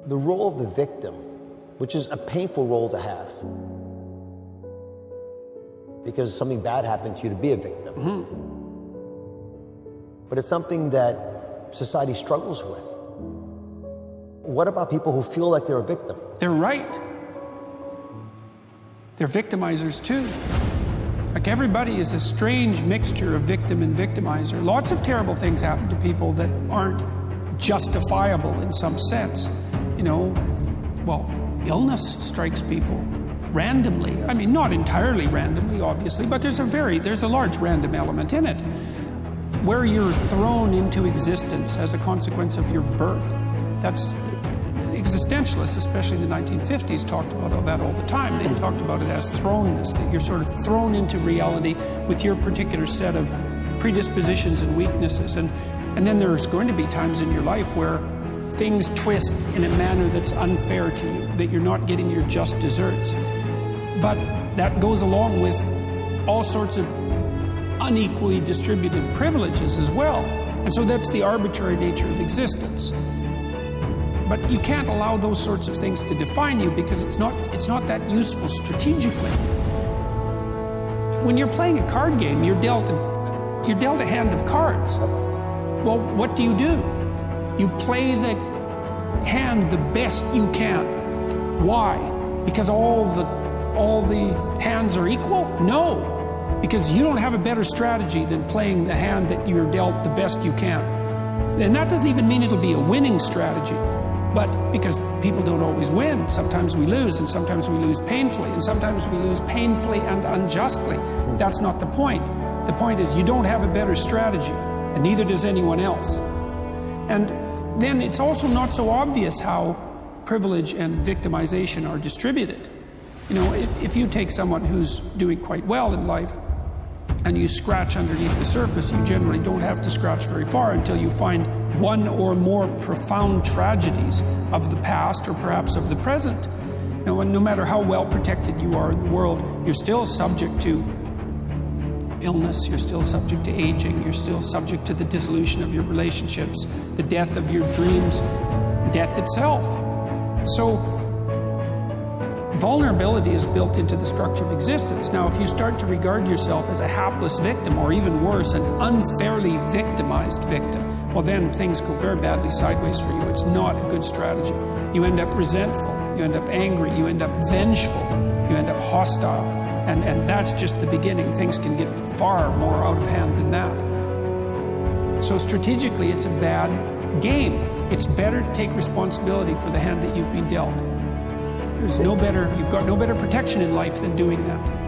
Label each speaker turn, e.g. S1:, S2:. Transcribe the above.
S1: The role of the victim, which is a painful role to have, because something bad happened to you to be a victim. But it's something that society struggles with. What about people who feel like they're a victim?
S2: They're right. They're victimizers too. Like, everybody is a strange mixture of victim and victimizer. Lots of terrible things happen to people that aren't justifiable in some sense. You know, well, illness strikes people randomly. I mean, not entirely randomly, obviously, but there's a large random element in it, where you're thrown into existence as a consequence of your birth. That's existentialists, especially in the 1950s, talked about that all the time. They talked about it as thrownness, that you're sort of thrown into reality with your particular set of predispositions and weaknesses. And then there's going to be times in your life where things twist in a manner that's unfair to you, that you're not getting your just desserts. But that goes along with all sorts of unequally distributed privileges as well. And so that's the arbitrary nature of existence. But you can't allow those sorts of things to define you, because it's not that useful strategically. When you're playing a card game, you're dealt a hand of cards. Well, what do? You play the hand the best you can. Why? Because all the hands are equal? No, because you don't have a better strategy than playing the hand that you're dealt the best you can. And that doesn't even mean it'll be a winning strategy. But because people don't always win, sometimes we lose, and sometimes we lose painfully, and sometimes we lose painfully and unjustly. That's not the point. The point is, you don't have a better strategy, and neither does anyone else. And then it's also not so obvious how privilege and victimization are distributed. You know, if you take someone who's doing quite well in life and you scratch underneath the surface, you generally don't have to scratch very far until you find one or more profound tragedies of the past, or perhaps of the present. Now, no matter how well protected you are in the world, you're still subject to illness, you're still subject to aging, you're still subject to the dissolution of your relationships, the death of your dreams, death itself. So vulnerability is built into the structure of existence. Now, if you start to regard yourself as a hapless victim, or even worse, an unfairly victimized victim, well, then things go very badly sideways for you. It's not a good strategy. You end up resentful, you end up angry, you end up vengeful, you end up hostile. And that's just the beginning. Things can get far more out of hand than that. So strategically, it's a bad game. It's better to take responsibility for the hand that you've been dealt. You've got no better protection in life than doing that.